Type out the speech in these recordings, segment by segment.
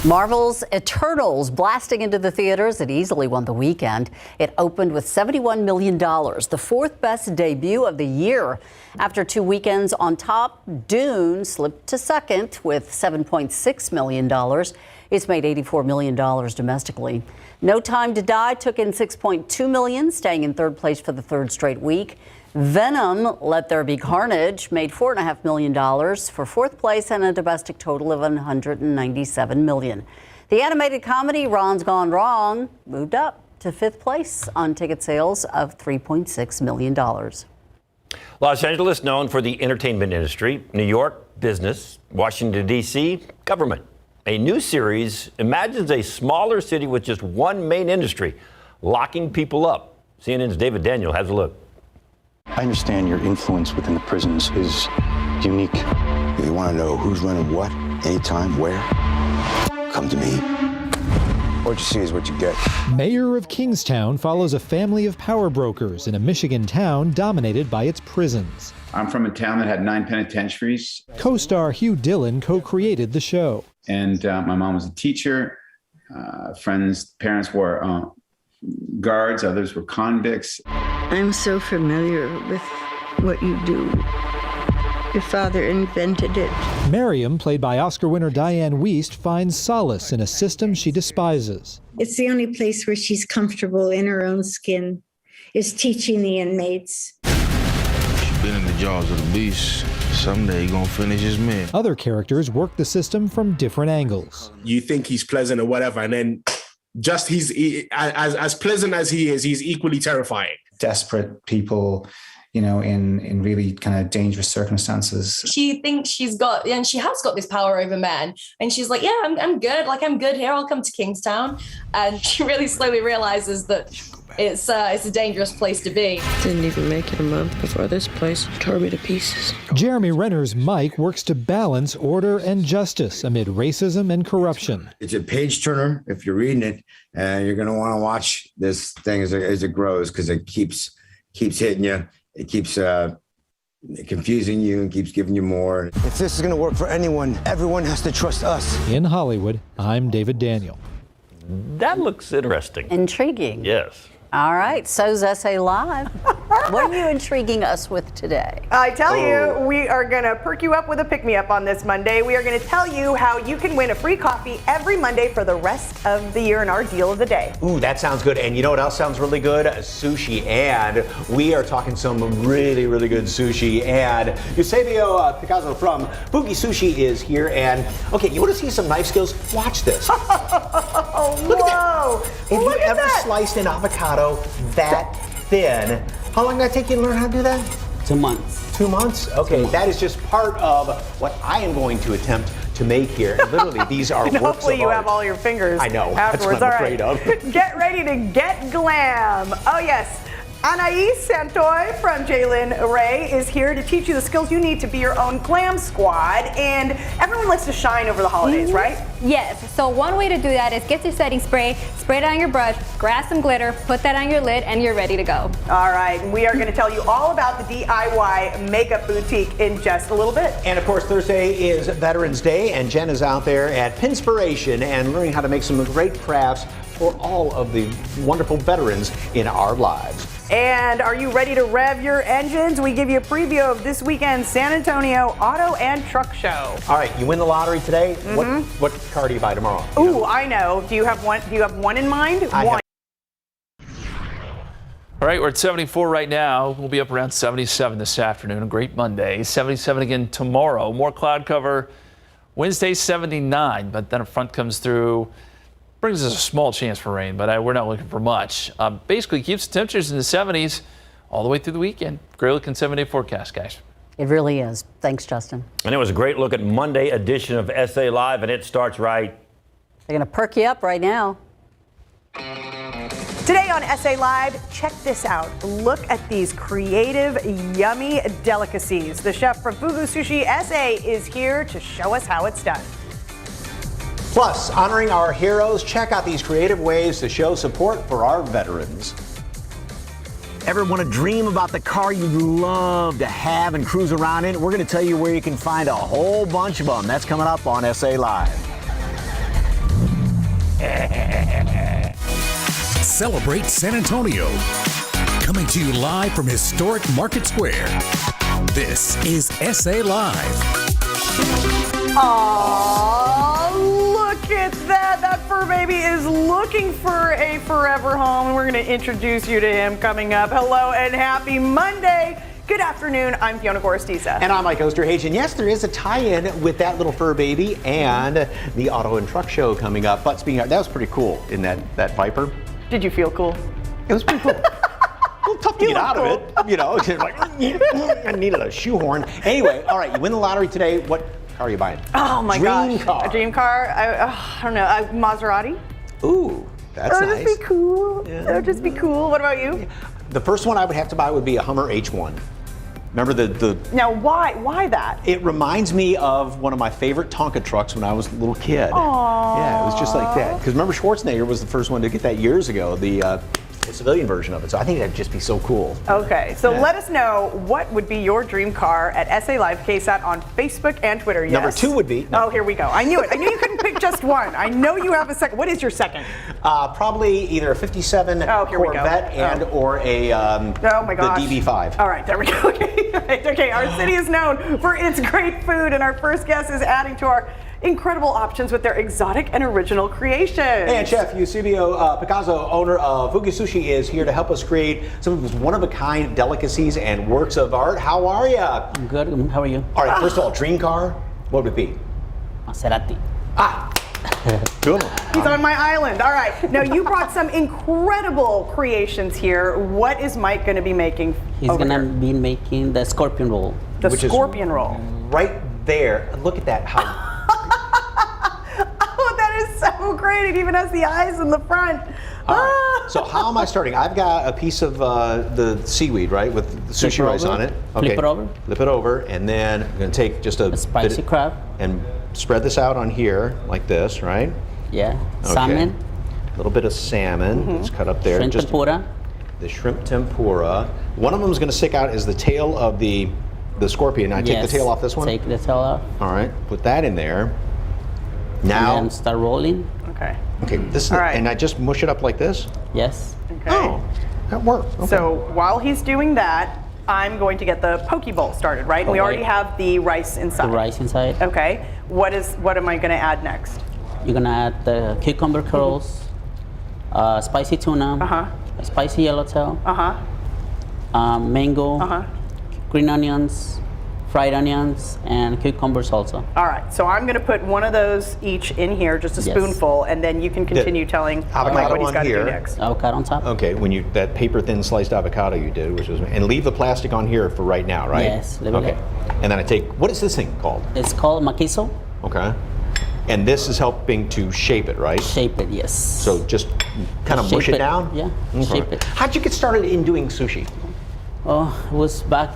Marvel's Eternals blasting into the theaters. It easily won the weekend. It opened with $71 million, the fourth best debut of the year. After 2 weekends on top, Dune slipped to second with $7.6 million. It's made $84 million domestically. No Time to Die took in $6.2 million, staying in third place for the third straight week. Venom, Let There Be Carnage, made $4.5 million for fourth place and a domestic total of $197 million. The animated comedy Ron's Gone Wrong moved up to fifth place on ticket sales of $3.6 million. Los Angeles, known for the entertainment industry. New York, business. Washington, D.C., government. A new series imagines a smaller city with just one main industry, locking people up. CNN's David Daniel has a look. I understand your influence within the prisons is unique. If you want to know who's running what, anytime, where, come to me. What you see is what you get. Mayor of Kingstown follows a family of power brokers in a Michigan town dominated by its prisons. I'm from a town that had 9 penitentiaries. Co-star Hugh Dillon co-created the show. And my mom was a teacher. Parents were guards, others were convicts. I'm so familiar with what you do. Your father invented it. Miriam, played by Oscar winner Diane Wiest, finds solace in a system she despises. It's the only place where she's comfortable in her own skin, is teaching the inmates. She's been in the jaws of the beast. Someday he's gonna finish his man. Other characters work the system from different angles. You think he's pleasant or whatever, and then just as pleasant as he is, he's equally terrifying. Desperate people, you know, in really kind of dangerous circumstances. She thinks she's got, and she has got this power over men. And she's like, yeah, I'm good. Like, I'm good here. I'll come to Kingstown. And she really slowly realizes that it's a dangerous place to be. Didn't even make it a month before this place tore me to pieces. Jeremy Renner's Mike works to balance order and justice amid racism and corruption. It's a page turner if you're reading it, and you're going to want to watch this thing as it grows, because it keeps hitting you. It keeps confusing you and keeps giving you more. If this is going to work for anyone, everyone has to trust us. In Hollywood, I'm David Daniel. That looks interesting. Intriguing. Yes. All right, so's SA Live. What are you intriguing us with today? I tell you, we are going to perk you up with a pick-me-up on this Monday. We are going to tell you how you can win a free coffee every Monday for the rest of the year in our deal of the day. Ooh, that sounds good. And you know what else sounds really good? Sushi. And we are talking some really, really good sushi. And Eusebio Picasso from Fugi Sushi is here. And, okay, you want to see some knife skills? Watch this. Oh, Look whoa. at that. Have you ever sliced an avocado that thin? How long did that take you to learn how to do that? 2 months. 2 months? Okay, that is just part of what I am going to attempt to make here. And literally, these are works of art. Hopefully you have all your fingers. I know. Afterwards. That's what I'm afraid of. Get ready to get glam. Oh, yes. Anais Santoy from Jalen Ray is here to teach you the skills you need to be your own glam squad. And everyone likes to shine over the holidays, right? Yes. So one way to do that is get your setting spray, spray it on your brush, grab some glitter, put that on your lid, and you're ready to go. All right. And we are going to tell you all about the DIY makeup boutique in just a little bit. And of course, Thursday is Veterans Day, and Jen is out there at Pinspiration and learning how to make some great crafts for all of the wonderful veterans in our lives. And are you ready to rev your engines? We give you a preview of this weekend's San Antonio Auto and Truck Show. All right, you win the lottery today. What car do you buy tomorrow? Ooh, I know. Do you have one? Do you have one in mind? One. All right, we're at 74 right now. We'll be up around 77 this afternoon. A great Monday. 77 again tomorrow. More cloud cover. Wednesday 79, but then a front comes through. Brings us a small chance for rain, but we're not looking for much. Basically keeps the temperatures in the 70s all the way through the weekend. Great looking 7-day forecast, guys. It really is. Thanks, Justin. And it was a great look at Monday edition of SA Live, and it starts right. They're going to perk you up right now. Today on SA Live, check this out. Look at these creative, yummy delicacies. The chef from Fugu Sushi SA is here to show us how it's done. Plus, honoring our heroes, check out these creative ways to show support for our veterans. Ever want to dream about the car you'd love to have and cruise around in? We're going to tell you where you can find a whole bunch of them. That's coming up on SA Live. Celebrate San Antonio. Coming to you live from historic Market Square. This is SA Live. Aww, look at that. That fur baby is looking for a forever home. And we're going to introduce you to him coming up. Hello and happy Monday. Good afternoon. I'm Fiona Gorestiza. And I'm Mike Osterhage. Yes, there is a tie-in with that little fur baby and the Auto and Truck Show coming up. But speaking of, that was pretty cool in that Viper. Did you feel cool? It was pretty cool. A little tough to get out of it, you know. Like, I needed a shoehorn. Anyway, all right, you win the lottery today. What car are you buying? Oh my Dream gosh. car. A dream car? I don't know. A Maserati? Ooh, that's That would nice. just be cool. Yeah. That would just be cool. What about you? The first one I would have to buy would be a Hummer H1. Remember the Now, why that? It reminds me of one of my favorite Tonka trucks when I was a little kid. Aww. Yeah, it was just like that. Because remember, Schwarzenegger was the first one to get that years ago, the civilian version of it. So I think that'd just be so cool. Okay, so Yeah. let us know what would be your dream car at SA Live KSAT on Facebook and Twitter. Yes. Number 2 would be. Oh, here we go. I knew it. I knew you couldn't pick just one. I know you have a second. What is your second? Probably either a 57 here we go. Corvette and or a oh my gosh. the DB5. All right, there we go. Okay, right, okay. Our city is known for its great food, and our first guest is adding to our incredible options with their exotic and original creations. And Chef Eusebio Picasso, owner of Fugi Sushi, is here to help us create some of his one-of-a-kind delicacies and works of art. How are you? I'm good. How are you? All right, first of all, dream car, what would it be? Maserati. Good. He's on my island. All right. Now, you brought some incredible creations here. What is Mike going to be making? He's going to be making the scorpion roll. The scorpion roll. Right there. Look at that. How Oh, that is so great. It even has the eyes in the front. All right. So how am I starting? I've got a piece of the seaweed, right, with the sushi rice on it. Flip it over. Flip it over, and then I'm going to take just a spicy crab and spread this out on here like this, right? Yeah. Okay. Salmon. A little bit of salmon. It's cut up there. Shrimp Just tempura. The shrimp tempura. One of them is going to stick out is the tail of the scorpion. I take the tail off this one. Take the tail off. All right. Put that in there. Now. And then start rolling. Okay. Okay. This is All right. and I just mush it up like this. Yes. Okay. Oh, that worked. Okay. So while he's doing that, I'm going to get the poke bowl started, right? And we already have the rice inside. The rice inside. Okay. What am I going to add next? You're gonna add the cucumber curls, spicy tuna, spicy yellowtail, mango, green onions, fried onions, and cucumber salsa. All right. So I'm going to put one of those each in here, just a spoonful, and then you can continue telling Mike what he's got to do next. Avocado on top. Okay, that paper thin sliced avocado you did, and leave the plastic on here for right now, right? Yes. Leave it Okay. And then I take, what is this thing called? It's called maquizo. Okay. And this is helping to shape it, right? Shape it, yes. So just kind of Shape mush it it, down? yeah, Okay. shape it. How'd you get started in doing sushi? Oh, it was back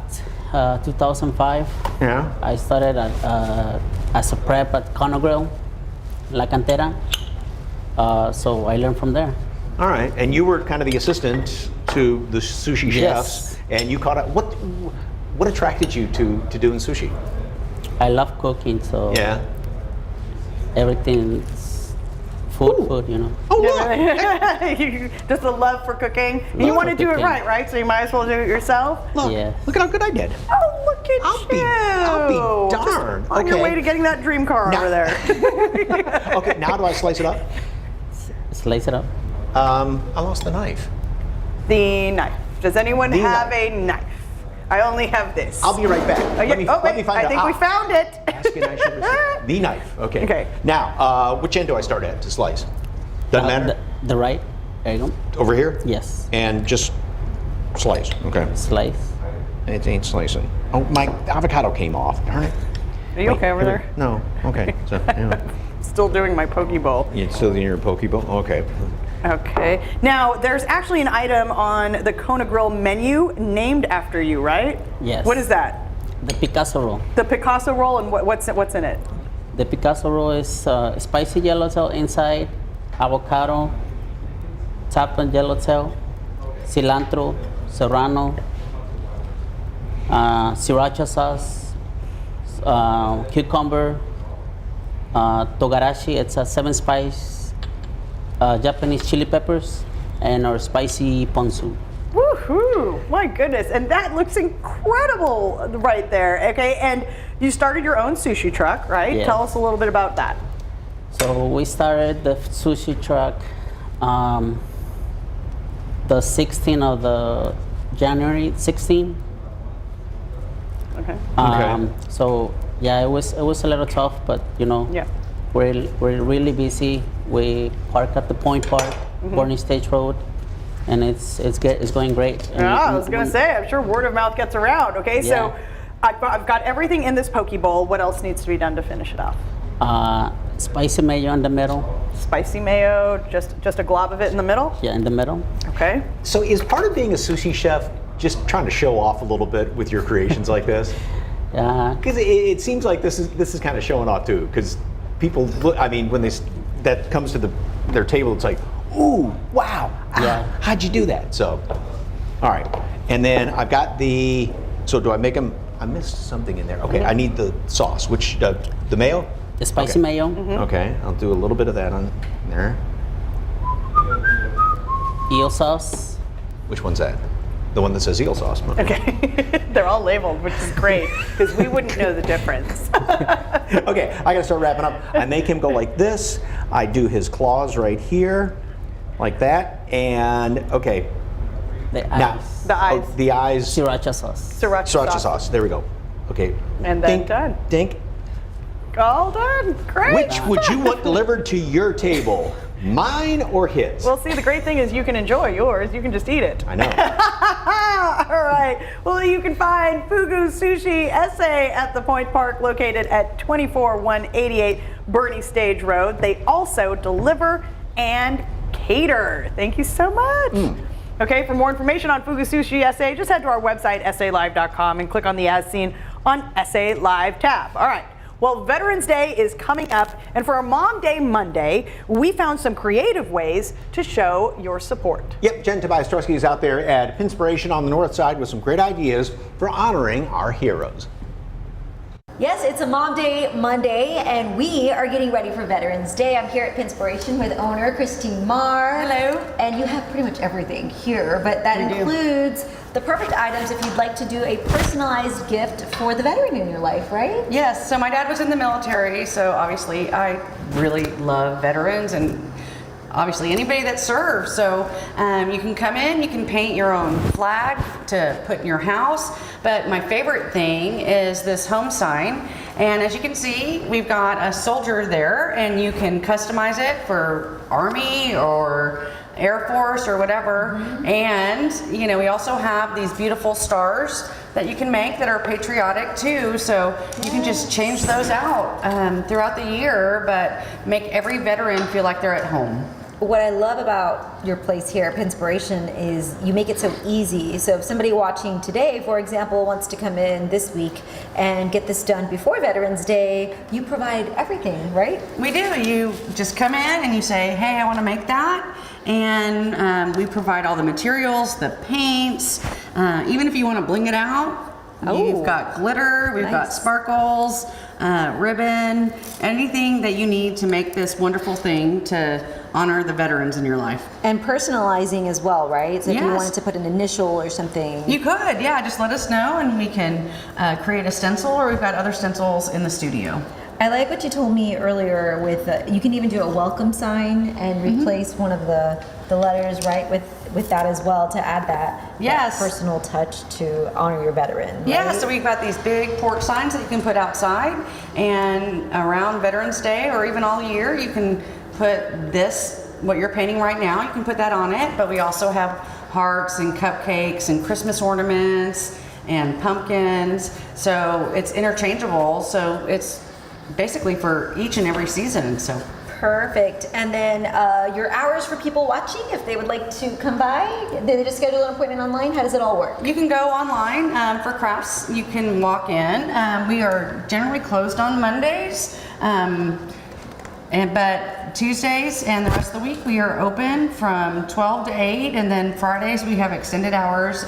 2005. Yeah. I started as a prep at Conogrill, La Cantera. So I learned from there. All right. And you were kind of the assistant to the sushi Yes. chefs, and you caught up. What attracted you to doing sushi? I love cooking, so Yeah. everything's food, you know. Oh, just the love for cooking. And you Love want to for do it cooking. right? So you might as well do it yourself. Look, Yeah. look at how good I did. Oh, look at you! I'll be Just darned. on your Okay. way to getting that dream car over there. Okay, now do I slice it up? Slice it up. I lost the knife. The knife. Does anyone The have knife. a knife? I only have this. I'll be right back. Okay. Let me find I out. think we found it. Ask an actual the knife. Okay. Okay. Now, which end do I start at to slice? Doesn't matter. The right. There you go. Over here? Yes. And just slice. Okay. Slice. It ain't slicing. Oh, my avocado came off. Darn it. Are you okay over there? No. Okay. So, Still doing my poke bowl. you're still in your poke bowl? Okay. Okay. Now, there's actually an item on the Kona Grill menu named after you, right? Yes. What is that? The Picasso roll. The Picasso roll, and what's in it? The Picasso roll is spicy yellowtail inside, avocado, chopped yellowtail, cilantro, serrano, sriracha sauce, cucumber, togarashi. It's a 7-spice Japanese chili peppers, and our spicy ponzu. Woohoo! My goodness, and that looks incredible right there. Okay, and you started your own sushi truck, right? Yeah. Tell us a little bit about that. So we started the sushi truck the 16th of the January 16. Okay. So yeah, it was a little tough, but you know, yeah, we're really busy. We park at the Point Park, Boarding Stage Road, and it's going great. And yeah, I was gonna say, I'm sure word of mouth gets around. Okay, Yeah. so I've got everything in this poke bowl. What else needs to be done to finish it off? Spicy mayo in the middle. Spicy mayo, just a glob of it in the middle? Yeah, in the middle. Okay. So is part of being a sushi chef just trying to show off a little bit with your creations like this? Yeah. Because it seems like this is kind of showing off too. Because people, I mean, when that comes to their table, it's like, ooh, wow, yeah. How'd you do that? So, all right, and then I've got so do I make them? I missed something in there. Okay, I need the sauce. Which the mayo? The spicy mayo. Okay, I'll do a little bit of that on there. Eel sauce. Which one's that? The one that says eel sauce. Okay. They're all labeled, which is great, because we wouldn't know the difference. Okay, I gotta start wrapping up. I make him go like this. I do his claws right here, like that. And okay. The now, eyes. The eyes. The eyes. Sriracha sauce. Sriracha sauce. There we go. Okay. And then done. Dink. All done. Great. Which would you want delivered to your table? Mine or his? Well, see, the great thing is you can enjoy yours. You can just eat it. I know. All right. Well, you can find Fugu Sushi SA at the Point Park, located at 24188 Boarding Stage Road. They also deliver and cater. Thank you so much. Okay, for more information on Fugu Sushi SA, just head to our website, salive.com, and click on the As Seen on SA Live tab. All right. Well, Veterans Day is coming up, and for our Mom Day Monday, we found some creative ways to show your support. Yep, Jen Tobias-Trusky is out there at Pinspiration on the North Side with some great ideas for honoring our heroes. Yes, it's a Mom Day Monday, and we are getting ready for Veterans Day. I'm here at Pinspiration with owner Christine Marr. Hello. And you have pretty much everything here, but that includes the perfect items if you'd like to do a personalized gift for the veteran in your life, right? Yes, so my dad was in the military, so obviously I really love veterans and obviously anybody that serves. So you can come in, you can paint your own flag to put in your house, but my favorite thing is this home sign. And as you can see, we've got a soldier there, and you can customize it for Army or Air Force or whatever. And you know, we also have these beautiful stars that you can make that are patriotic too, so you can just change those out throughout the year, but make every veteran feel like they're at home. What I love about your place here at Pinspiration is you make it so easy. So if somebody watching today, for example, wants to come in this week and get this done before Veterans Day, you provide everything, right? We do. You just come in and you say, hey, I want to make that. And we provide all the materials, the paints, even if you want to bling it out. You've got glitter, we've got sparkles, ribbon, anything that you need to make this wonderful thing to honor the veterans in your life. And personalizing as well, right? So if you Yes. wanted to put an initial or something. You could, yeah, just let us know and we can create a stencil, or we've got other stencils in the studio. I like what you told me earlier with, you can even do a welcome sign and replace one of the letters, right, with that as well, to add that, Yes. that personal touch to honor your veteran. Right? Yeah, so we've got these big porch signs that you can put outside, and around Veterans Day or even all year, you can put this, what you're painting right now, you can put that on it, but we also have hearts and cupcakes and Christmas ornaments and pumpkins, so it's interchangeable, so it's basically for each and every season. So Perfect. And then your hours for people watching, if they would like to come by, they just schedule an appointment online. How does it all work? You can go online for crafts. You can walk in. We are generally closed on Mondays, but Tuesdays and the rest of the week we are open from 12 to 8, and then Fridays we have extended hours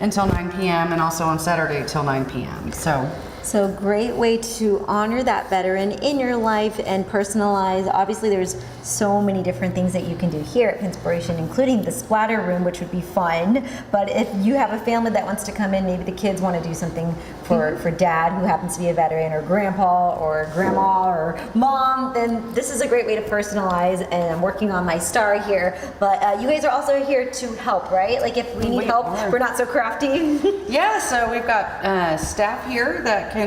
until 9 p.m. and also on Saturday till 9 p.m. So So great way to honor that veteran in your life and personalize. Obviously, there's so many different things that you can do here at Pinspiration, including the splatter room, which would be fun. But if you have a family that wants to come in, maybe the kids want to do something for dad who happens to be a veteran, or grandpa or grandma or mom, then this is a great way to personalize. And I'm working on my star here. But you guys are also here to help, right? Like if we need help, we're not so crafty. Yeah, so we've got staff here that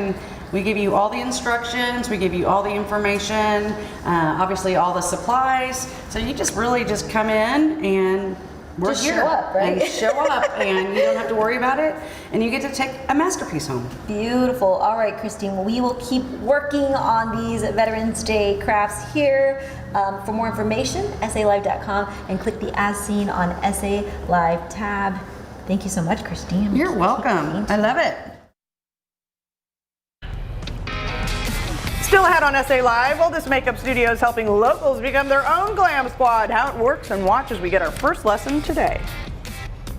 we give you all the instructions, we give you all the information, obviously all the supplies. So you just really just come in and we're Just here. show up, right? And show up, and you don't have to worry about it, and you get to take a masterpiece home. Beautiful. All right, Christine, we will keep working on these Veterans Day crafts here. For more information, SALive.com, and click the As Seen on SA Live tab. Thank you so much, Christine. You're welcome. I love it. Still ahead on SA Live, well, this makeup studio is helping locals become their own glam squad. How it works and watch as we get our first lesson today.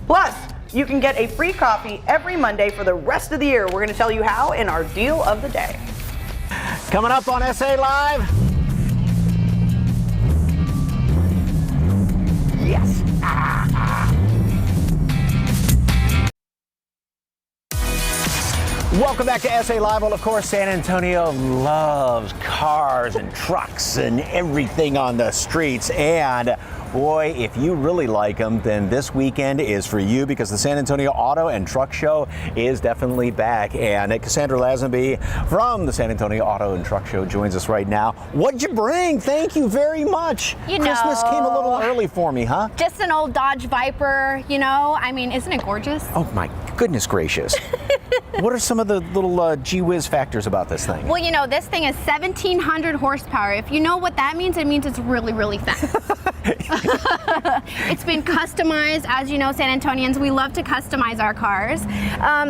Plus, you can get a free coffee every Monday for the rest of the year. We're going to tell you how in our deal of the day. Coming up on SA Live. Yes. Welcome back to SA Live. Well, of course, San Antonio loves cars and trucks and everything on the streets. And boy, if you really like them, then this weekend is for you, because the San Antonio Auto and Truck Show is definitely back. And Cassandra Lazenby from the San Antonio Auto and Truck Show joins us right now. What'd you bring? Thank you very much. Christmas came a little early for me, huh? Just an old Dodge Viper, you know? I mean, isn't it gorgeous? Oh my goodness gracious. What are some of the little gee whiz factors about this thing? Well, you know, this thing is 1,700 horsepower. If you know what that means, it means it's really, really fast. It's been customized. As you know, San Antonians, we love to customize our cars.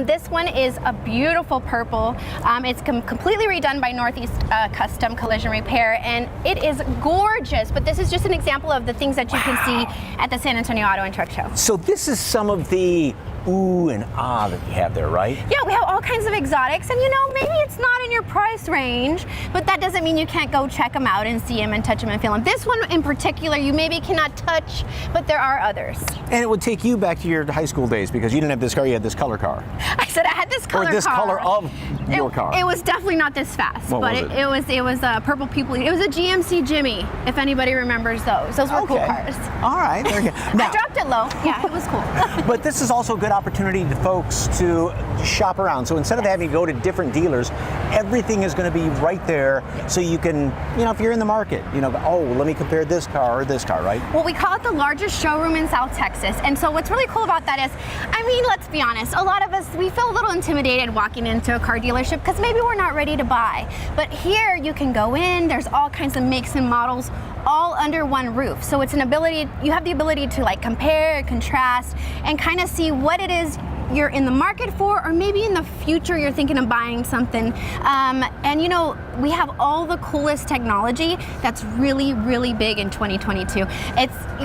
This one is a beautiful purple. It's completely redone by Northeast Custom Collision Repair, and it is gorgeous. But this is just an example of the things that you can see at the San Antonio Auto and Truck Show. So this is some of the ooh and ah that you have there, right? Yeah, we have all kinds of exotics, and you know, maybe it's not in your price range, but that doesn't mean you can't go check them out and see them and touch them and feel them. This one in particular, you maybe cannot touch, but there are others. And it would take you back to your high school days, because you didn't have this car, you had this color car. I said I had this color car. Or this color of your car. It was definitely not this fast, What but was it was a purple people. It was a GMC Jimmy, if anybody remembers those. Those were cool cars. All right, there you go. Now, I dropped it low. Yeah, it was cool. But this is also a good opportunity to folks to shop around. So instead of having to go to different dealers, everything is going to be right there, so you can, you know, if you're in the market, you know, oh, let me compare this car or this car, right? Well, we call it the largest showroom in South Texas. And so what's really cool about that is, I mean, let's be honest, a lot of us, we feel a little intimidated walking into a car dealership because maybe we're not ready to buy. But here you can go in, there's all kinds of makes and models all under one roof. So it's an ability, you have the ability to like compare, contrast, and kind of see what it is you're in the market for, or maybe in the future you're thinking of buying something. And you know, we have all the coolest technology that's really, really big in 2022. Your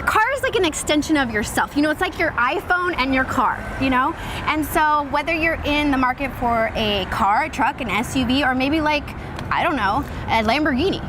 car is like an extension of yourself. You know, it's like your iPhone and your car, you know? And so whether you're in the market for a car, a truck, an SUV, or maybe like, I don't know, a Lamborghini.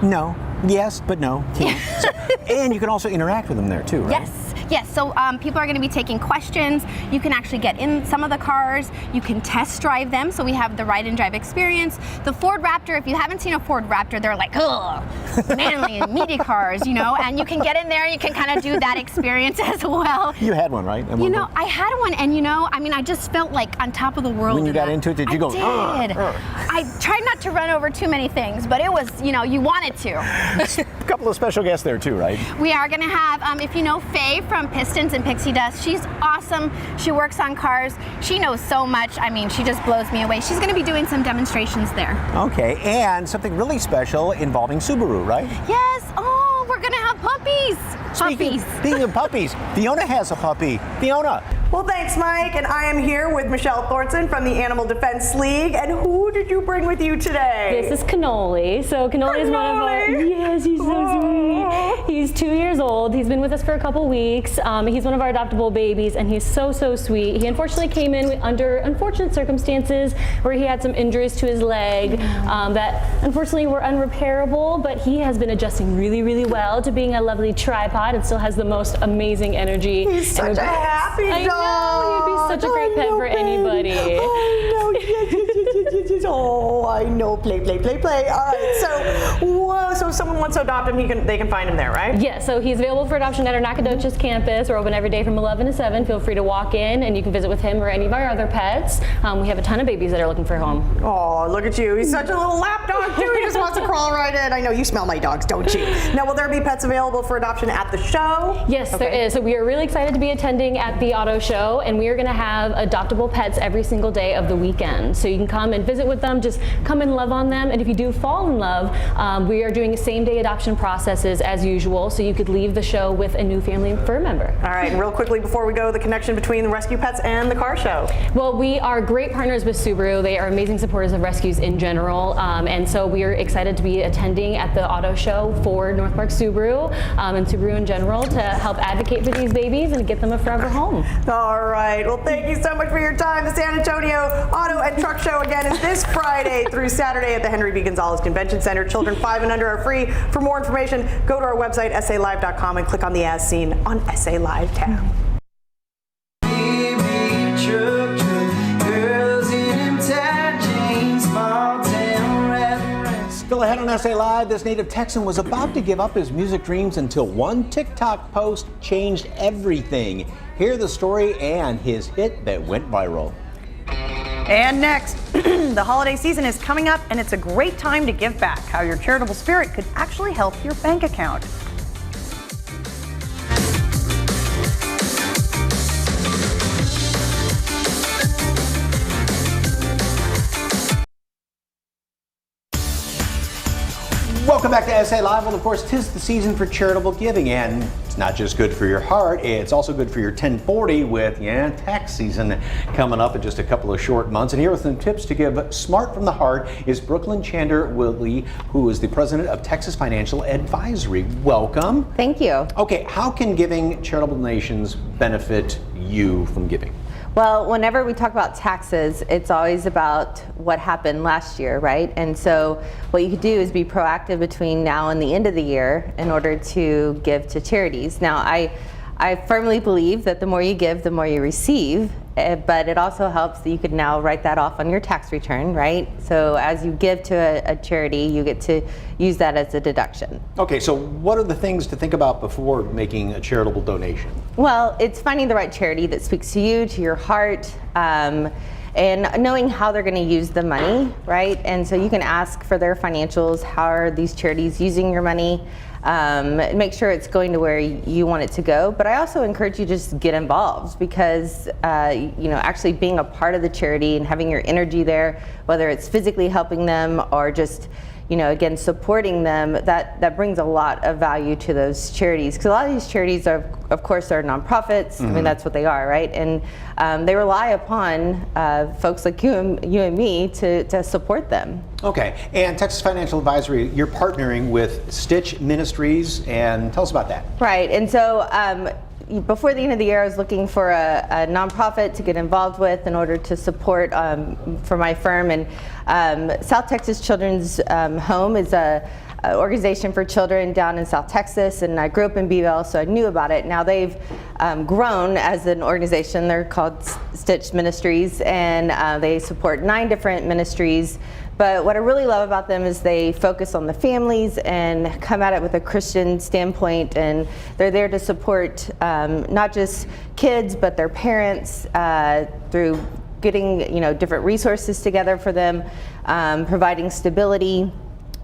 No. Yes, but no. So, and you can also interact with them there too, right? Yes, so people are going to be taking questions. You can actually get in some of the cars. You can test drive them, so we have the ride and drive experience. The Ford Raptor, if you haven't seen a Ford Raptor, they're like, ugh, manly and meaty cars, you know, and you can get in there, you can kind of do that experience as well. You had one, right? You know, I had one, and you know, I mean, I just felt like on top of the world. When you got into it, did you go? I did. I tried not to run over too many things, but it was, you know, you wanted to. A couple of special guests there too, right? We are going to have, if you know Faye from Pistons and Pixie Dust, she's awesome. She works on cars. She knows so much. I mean, she just blows me away. She's going to be doing some demonstrations there. Okay, and something really special involving Subaru, right? Yes. Oh, we're going to have puppies. Speaking of puppies, Fiona has a puppy. Fiona, Well, thanks, Mike. And I am here with Michelle Thornton from the Animal Defense League. And who did you bring with you today? This is Cannoli. So Cannoli is one of our, yes, he's so sweet. He's 2 years old. He's been with us for a couple weeks. He's one of our adoptable babies, and he's so sweet. He unfortunately came in under unfortunate circumstances where he had some injuries to his leg that unfortunately were unrepairable, but he has been adjusting really well to being a lovely tripod and still has the most amazing energy. He's such a happy dog. I know, he'd be such a great pet for anybody. Oh, no, yes. Oh, I know. Play. All right, so if someone wants to adopt him, they can find him there, right? Yeah, so he's available for adoption at our Nacogdoches campus. We're open every day from 11 to 7. Feel free to walk in and you can visit with him or any of our other pets. We have a ton of babies that are looking for a home. Oh, look at you. He's such a little lap dog, too. He just wants to crawl right in. I know you smell my dogs, don't you? Now, will there be pets available for adoption at the show? Yes, there is. So we are really excited to be attending at the auto show, and we are going to have adoptable pets every single day of the weekend. So you can come and visit with them, just come and love on them. And if you do fall in love, we are doing same-day adoption processes as usual, so you could leave the show with a new family fur member. All right, and real quickly before we go, the connection between the rescue pets and the car show. Well, we are great partners with Subaru. They are amazing supporters of rescues in general, and so we are excited to be attending at the auto show for North Park Subaru and Subaru in general to help advocate for these babies and get them a forever home. All right, well, thank you so much for your time. The San Antonio Auto and Truck Show again is this Friday through Saturday at the Henry B. Gonzalez Convention Center. Children 5 and under are free. For more information, go to our website, salive.com, and click on the As Seen on SA Live tab. Still ahead on SA Live, this native Texan was about to give up his music dreams until one TikTok post changed everything. Hear the story and his hit that went viral. And next, the holiday season is coming up, and it's a great time to give back. How your charitable spirit could actually help your bank account. Welcome back to SA Live. Well, of course, 'tis the season for charitable giving, and it's not just good for your heart, it's also good for your 1040 with tax season coming up in just a couple of short months. And here with some tips to give smart from the heart is Brooklyn Chander-Willie, who is the president of Texas Financial Advisory. Welcome. Thank you. Okay, how can giving charitable donations benefit you from giving? Well, whenever we talk about taxes, it's always about what happened last year, right? And so what you could do is be proactive between now and the end of the year in order to give to charities. Now, I firmly believe that the more you give, the more you receive, but it also helps that you could now write that off on your tax return, right? So as you give to a charity, you get to use that as a deduction. Okay, so what are the things to think about before making a charitable donation? Well, it's finding the right charity that speaks to you, to your heart, and knowing how they're going to use the money, right? And so you can ask for their financials. How are these charities using your money? Make sure it's going to where you want it to go. But I also encourage you to just get involved because, actually being a part of the charity and having your energy there, whether it's physically helping them or just, again, supporting them, that brings a lot of value to those charities. Because a lot of these charities are, of course, are nonprofits. Mm-hmm. I mean, that's what they are, right? And they rely upon folks like you and me to support them. Okay, and Texas Financial Advisory, you're partnering with Stitch Ministries, and tell us about that. Right, and so before the end of the year, I was looking for a nonprofit to get involved with in order to support for my firm. And South Texas Children's Home is a organization for children down in South Texas, and I grew up in Beeville, so I knew about it. Now they've grown as an organization. They're called Stitch Ministries, and they support 9 different ministries. But what I really love about them is they focus on the families and come at it with a Christian standpoint, and they're there to support not just kids, but their parents through getting different resources together for them, providing stability,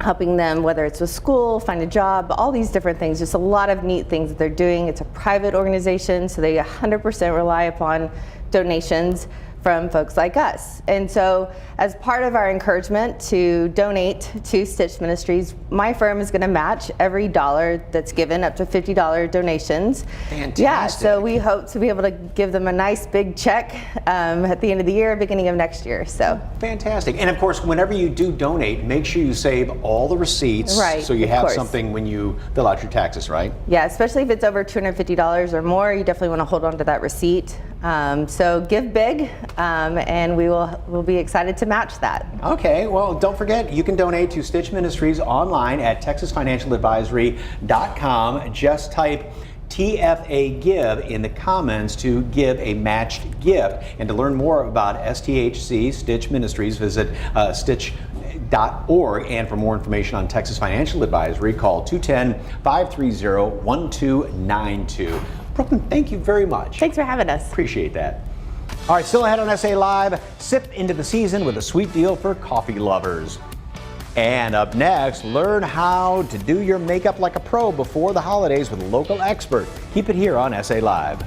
helping them, whether it's with school, find a job, all these different things. Just a lot of neat things that they're doing. It's a private organization, so they 100% rely upon donations. from folks like us. And so as part of our encouragement to donate to Stitch Ministries, my firm is going to match every dollar that's given, up to $50 donations. Fantastic. Yeah, so we hope to be able to give them a nice big check at the end of the year, beginning of next year. So fantastic. And of course, whenever you do donate, make sure you save all the receipts, right, so you of have course. something when you fill out your taxes, right? Yeah, especially if it's over $250 or more, you definitely want to hold on to that receipt. So give big, and we'll be excited to match that. Okay, well, don't forget, you can donate to Stitch Ministries online at texasfinancialadvisory.com. Just type TFA Give in the comments to give a matched gift. And to learn more about STHC, Stitch Ministries, visit stitch.org. And for more information on Texas Financial Advisory, call 210-530-1292. Brooklyn, thank you very much. Thanks for having us. Appreciate that. All right, still ahead on SA Live, sip into the season with a sweet deal for coffee lovers. And up next, learn how to do your makeup like a pro before the holidays with a local expert. Keep it here on SA Live.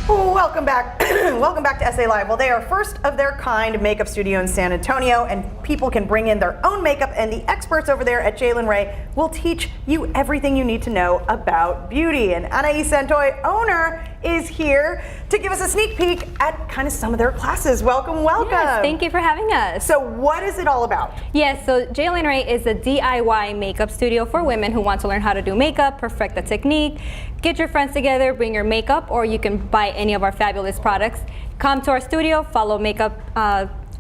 Welcome back. Welcome back to SA Live. Well, they are first of their kind makeup studio in San Antonio, and people can bring in their own makeup, and the experts over there at Jalen Ray will teach you everything you need to know about beauty. And Anais Santoy, owner, is here to give us a sneak peek at kind of some of their classes. Welcome, welcome. Yes, thank you for having us. So what is it all about? Yes, so Jalen Ray is a DIY makeup studio for women who want to learn how to do makeup, perfect the technique, get your friends together, bring your makeup, or you can buy any of our fabulous products. Come to our studio, follow makeup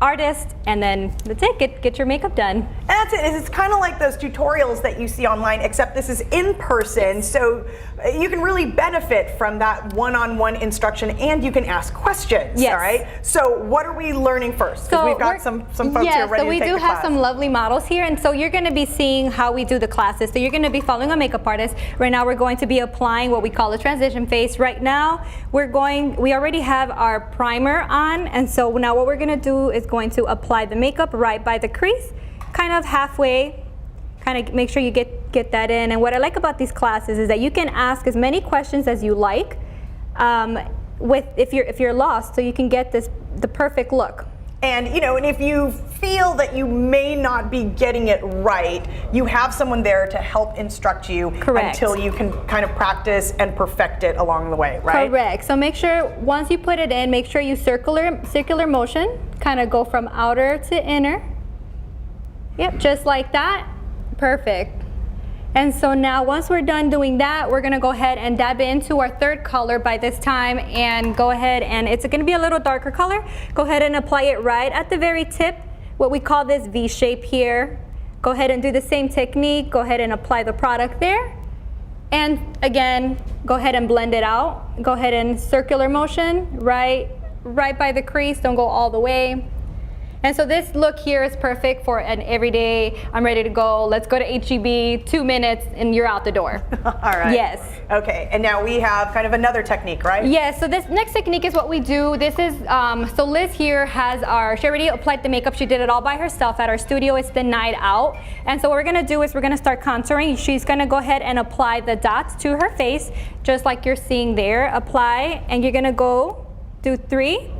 artist, and then that's it, get your makeup done. And that's it. It's kind of like those tutorials that you see online, except this is in person, so you can really benefit from that one-on-one instruction, and you can ask questions. Yes. All right. So what are we learning first? Because we've got some folks here ready to take the class. So we do have some lovely models here, and so you're going to be seeing how we do the classes. So you're going to be following a makeup artist. Right now we're going to be applying what we call a transition phase. Right now we already have our primer on, and so now what we're going to do is going to apply the makeup right by the crease, kind of halfway, kind of make sure you get that in. And what I like about these classes is that you can ask as many questions as you like if you're lost, so you can get the perfect look. And and if you feel that you may not be getting it right, you have someone there to help instruct you. Correct. Until you can kind of practice and perfect it along the way, right? Correct. So make sure once you put it in, make sure you circular motion, kind of go from outer to inner. Yep, just like that. Perfect. And so now once we're done doing that, we're gonna go ahead and dab into our third color by this time, and go ahead, and it's gonna be a little darker color. Go ahead and apply it right at the very tip, what we call this V shape here. Go ahead and do the same technique. Go ahead and apply the product there. And again, go ahead and blend it out. Go ahead and circular motion, right by the crease, don't go all the way. And so this look here is perfect for an everyday, I'm ready to go, let's go to HEB, 2 minutes, and you're out the door. All right. Yes. Okay, and now we have kind of another technique, right? Yes, so this next technique is what we do. This is, so Liz here she already applied the makeup. She did it all by herself at our studio. It's the night out. And so what we're gonna do is we're gonna start contouring. She's gonna go ahead and apply the dots to her face, just like you're seeing there. Apply, and you're gonna go do 3,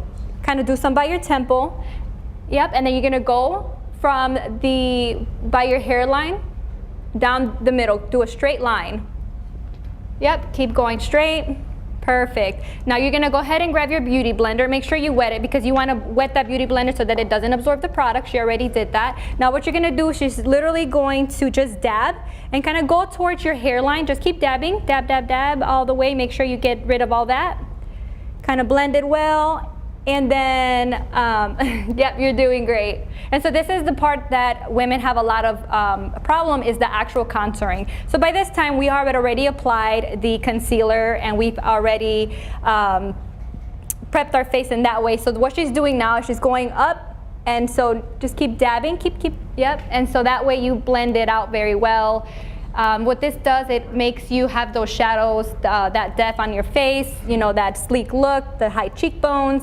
kind of do some by your temple. Yep, and then you're gonna go from by your hairline down the middle, do a straight line. Yep, keep going straight. Perfect. Now you're gonna go ahead and grab your beauty blender. Make sure you wet it, because you wanna wet that beauty blender so that it doesn't absorb the product. She already did that. Now what you're gonna do, she's literally going to just dab and kind of go towards your hairline. Just keep dabbing, dab, dab, dab all the way. Make sure you get rid of all that. Kind of blend it well. And then, yep, you're doing great. And so this is the part that women have a lot of problem, is the actual contouring. So by this time, we have already applied the concealer, and we've already prepped our face in that way. So what she's doing now is she's going up, and so just keep dabbing, keep, yep. And so that way you blend it out very well. What this does, it makes you have those shadows, that depth on your face, you know, that sleek look, the high cheekbones.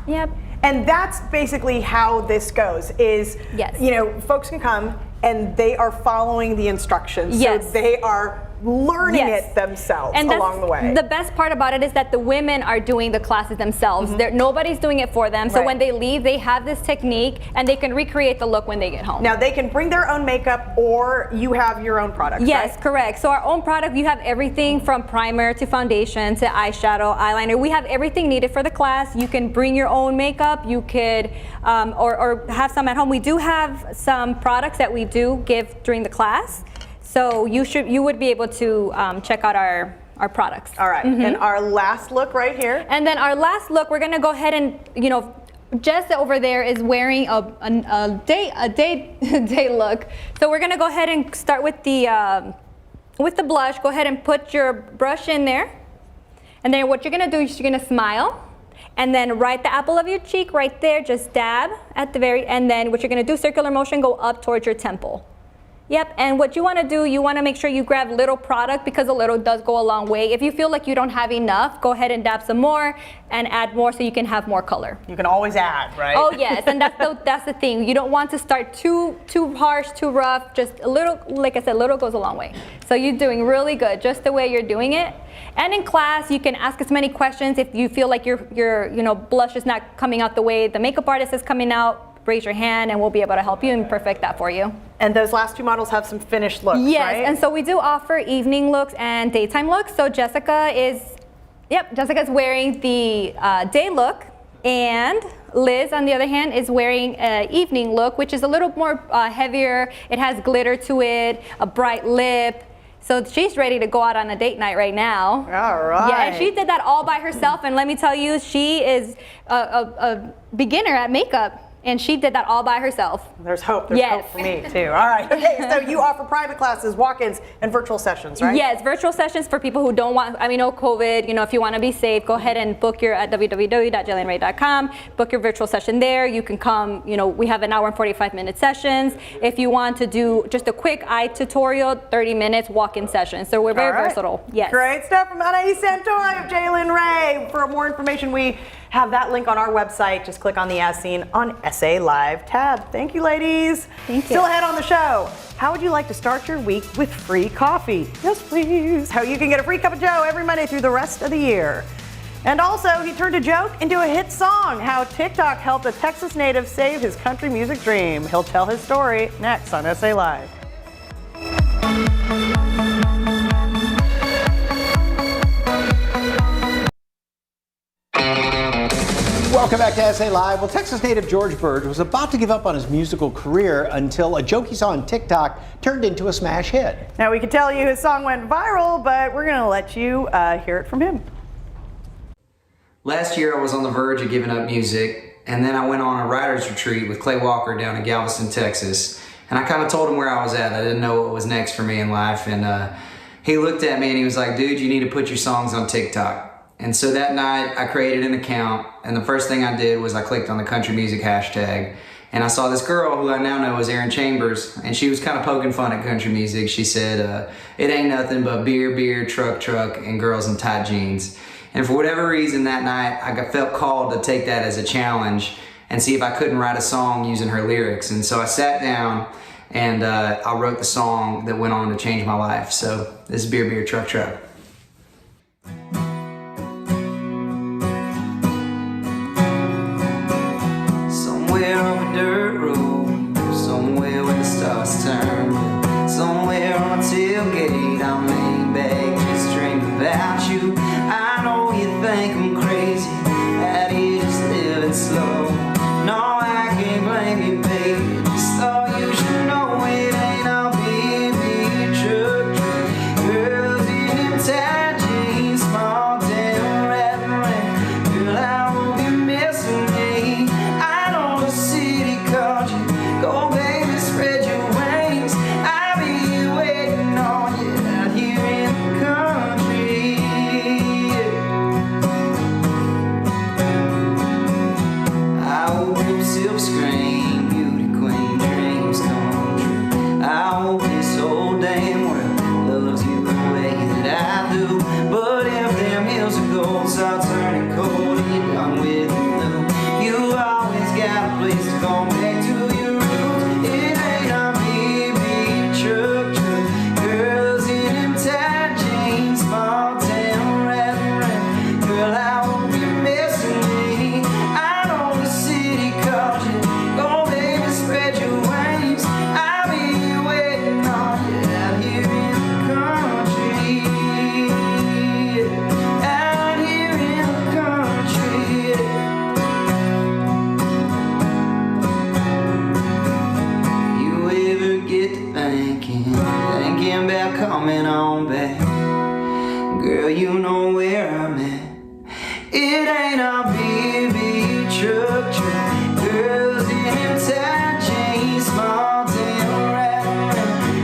Yep. And that's basically how this goes, is, you know, folks can come and they are following the instructions. Yes. So they are learning it themselves along the way. The best part about it is that the women are doing the classes themselves. Nobody's doing it for them. So when they leave, they have this technique and they can recreate the look when they get home. Now they can bring their own makeup, or you have your own products. Yes, right? correct. So our own product, you have everything from primer to foundation to eyeshadow, eyeliner. We have everything needed for the class. You can bring your own makeup. You could, or have some at home. We do have some products that we do give during the class. So you would be able to check out our products. All right, and our last look right here. And then our last look, we're gonna go ahead and, you know, Jess over there is wearing a day look. So we're gonna go ahead and start with the blush. Go ahead and put your brush in there. And then what you're gonna do is you're gonna smile. And then right the apple of your cheek right there, just dab at the very, and then what you're gonna do, circular motion, go up towards your temple. Yep, and what you want to do, you want to make sure you grab little product, because a little does go a long way. If you feel like you don't have enough, go ahead and dab some more and add more so you can have more color. You can always add, right? Oh yes, and that's the thing. You don't want to start too harsh, too rough. Just a little, like I said, little goes a long way. So you're doing really good, just the way you're doing it. And in class, you can ask as many questions. If you feel like your blush is not coming out the way the makeup artist is coming out, raise your hand and we'll be able to help you and perfect that for you. And those last two models have some finished looks, yes, right? And so we do offer evening looks and daytime looks. So Jessica's wearing the day look, and Liz, on the other hand, is wearing an evening look, which is a little more heavier. It has glitter to it, a bright lip. So she's ready to go out on a date night right now. All right. Yeah, and she did that all by herself. And let me tell you, she is a beginner at makeup. And she did that all by herself. There's hope. There's hope for me too. All right. Okay. So you offer private classes, walk-ins, and virtual sessions, right? Yes, virtual sessions for people who don't want. I mean, no COVID. You know, if you want to be safe, go ahead and book your at www.jillianray.com. Book your virtual session there. You can come. You know, we have an hour and 45-minute sessions. If you want to do just a quick eye tutorial, 30 minutes walk-in session. So we're very versatile. Yes. Great stuff from Anais Santoy of Jalen Ray. For more information, we have that link on our website. Just click on the As Seen on SA Live tab. Thank you, ladies. Thank you. Still ahead on the show. How would you like to start your week with free coffee? Yes, please. How you can get a free cup of Joe every Monday through the rest of the year. And also, he turned a joke into a hit song. How TikTok helped a Texas native save his country music dream. He'll tell his story next on SA Live. Welcome back to SA Live. Well, Texas native George Bird was about to give up on his musical career until a joke he saw on TikTok turned into a smash hit. Now, we can tell you his song went viral, but we're going to let you hear it from him. Last year, I was on the verge of giving up music, and then I went on a writer's retreat with Clay Walker down in Galveston, Texas. And I kind of told him where I was at. I didn't know what was next for me in life. And he looked at me and he was like, dude, you need to put your songs on TikTok. And so that night I created an account, and the first thing I did was I clicked on the country music hashtag, and I saw this girl who I now know is Erin Chambers, and she was kind of poking fun at country music. She said, it ain't nothing but beer, beer, truck, truck, and girls in tight jeans. And for whatever reason that night, I felt called to take that as a challenge and see if I couldn't write a song using her lyrics. And so I sat down and I wrote the song that went on to change my life. So this is Beer, Beer, Truck, Truck. Somewhere on a dirt road, somewhere where the stars turn, somewhere on a tailgate, I'm laying back just dreaming about you. I know you think I'm crazy, that you just living slow. No, I can't blame you, baby. Just thought you should know it ain't all beer, beer, truck, truck. Girls in them tight jeans, small town rapping. Girl, I hope you're missing me. I know the city called you in our BB truck, girls in them tight jeans, small town rap.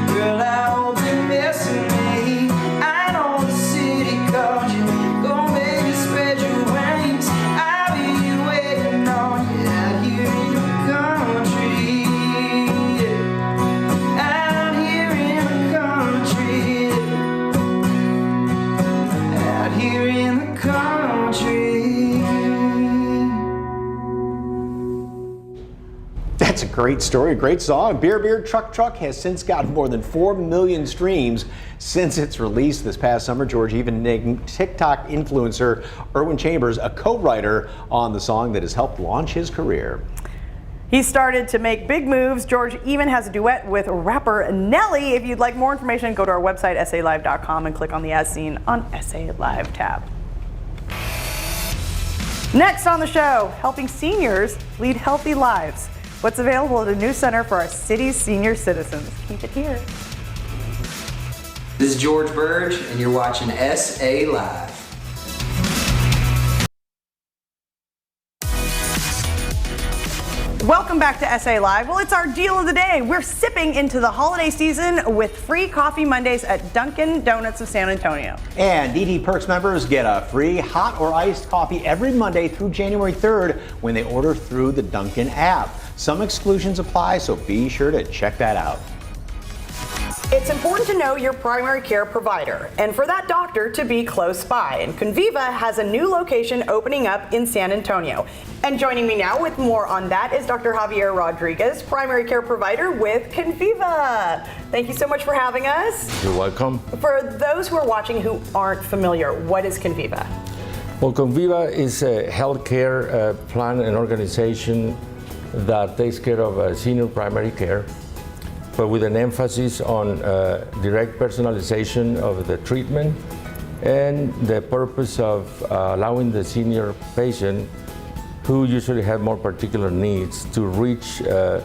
Girl, I hope you're missing me. I know the city called you. Go baby, spread your wings. I'll be waiting on you out here in the country. Out here in the country. Out here in the country. That's a great story, a great song. Beer Truck has since gotten more than 4 million streams since its release this past summer. George even named TikTok influencer Erwin Chambers a co-writer on the song that has helped launch his career. He started to make big moves. George even has a duet with rapper Nelly. If you'd like more information, go to our website, salive.com, and click on the As Seen on SA Live tab. Next on the show, helping seniors lead healthy lives. What's available at a new center for our city's senior citizens. Keep it here. This is George Burge, and you're watching SA Live. Welcome back to SA Live. Well, it's our deal of the day. We're sipping into the holiday season with free Coffee Mondays at Dunkin' Donuts of San Antonio. And DD Perks members get a free hot or iced coffee every Monday through January 3rd when they order through the Dunkin' app. Some exclusions apply, so be sure to check that out. It's important to know your primary care provider and for that doctor to be close by. And Conviva has a new location opening up in San Antonio. And joining me now with more on that is Dr. Javier Rodriguez, primary care provider with Conviva. Thank you so much for having us. You're welcome. For those who are watching who aren't familiar, what is Conviva? Well, Conviva is a healthcare plan and organization that takes care of senior primary care, but with an emphasis on direct personalization of the treatment and the purpose of allowing the senior patient, who usually have more particular needs, to reach the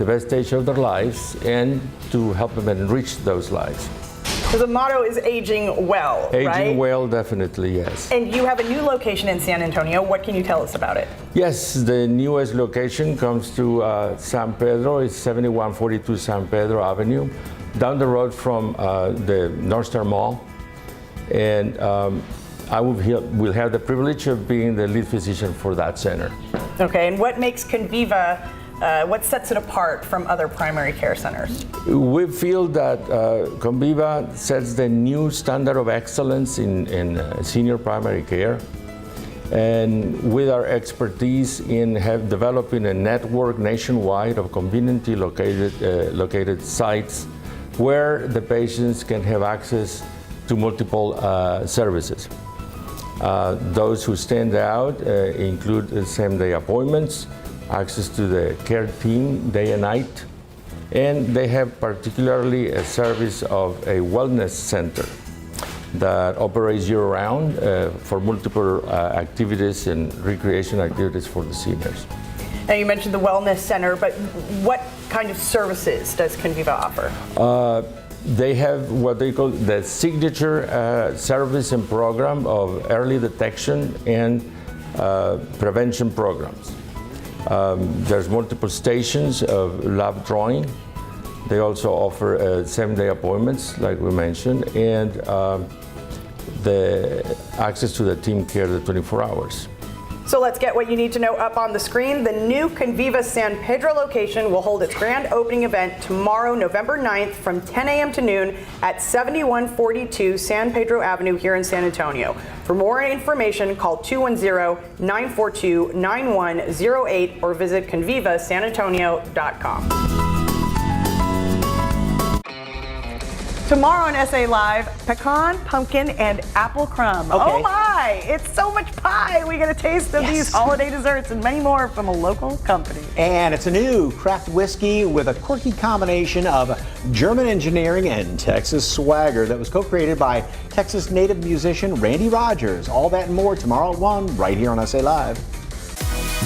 best stage of their lives and to help them enrich those lives. So the motto is aging well, right? Aging well, definitely, yes. And you have a new location in San Antonio. What can you tell us about it? Yes, the newest location comes to San Pedro. It's 7142 San Pedro Avenue, down the road from the North Star Mall. And I will have the privilege of being the lead physician for that center. Okay, and what makes Conviva, what sets it apart from other primary care centers? We feel that Conviva sets the new standard of excellence in senior primary care. And with our expertise in developing a network nationwide of conveniently located sites where the patients can have access to multiple services. Those who stand out include same-day appointments, access to the care team day and night, and they have particularly a service of a wellness center that operates year-round for multiple activities and recreation activities for the seniors. Now you mentioned the wellness center, but what kind of services does Conviva offer? They have what they call the signature service and program of early detection and prevention programs. There's multiple stations of lab drawing. They also offer same-day appointments, like we mentioned, and the access to the team care the 24 hours. So let's get what you need to know up on the screen. The new Conviva San Pedro location will hold its grand opening event tomorrow, November 9th from 10 a.m. to noon at 7142 San Pedro Avenue here in San Antonio. For more information, call 210-942-9108 or visit convivasanantonio.com. Tomorrow on SA Live, pecan, pumpkin, and apple crumb. Okay. Oh my, it's so much pie. We get a taste of these holiday desserts and many more from a local company. And it's a new craft whiskey with a quirky combination of German engineering and Texas swagger that was co-created by Texas native musician Randy Rogers. All that and more tomorrow at 1 right here on SA Live.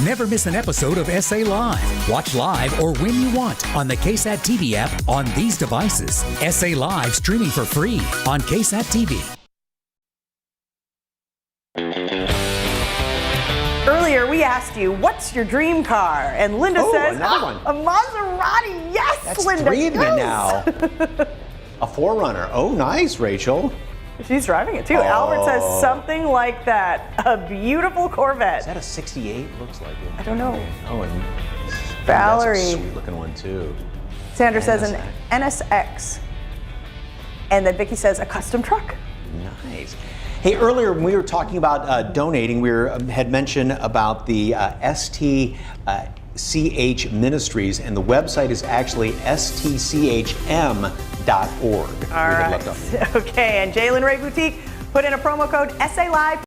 Never miss an episode of SA Live. Watch live or when you want on the KSAT TV app on these devices. SA Live streaming for free on KSAT TV. Earlier, we asked you, what's your dream car? And Linda says, another one. a Maserati. Yes, That's Linda. 3 of you yes. now. A 4Runner. Oh, nice, Rachel. She's driving it too. Albert says something like that. A beautiful Corvette. Is that a 68? Looks like it. I don't know. Oh, and Valerie. That's a sweet looking one too. Sandra says an NSX. And then Vicky says a custom truck. Nice. Hey, earlier when we were talking about donating, we had mentioned about the STCH Ministries, and the website is actually stchm.org. All right. Okay, and Jalen Ray Boutique put in a promo code SALive.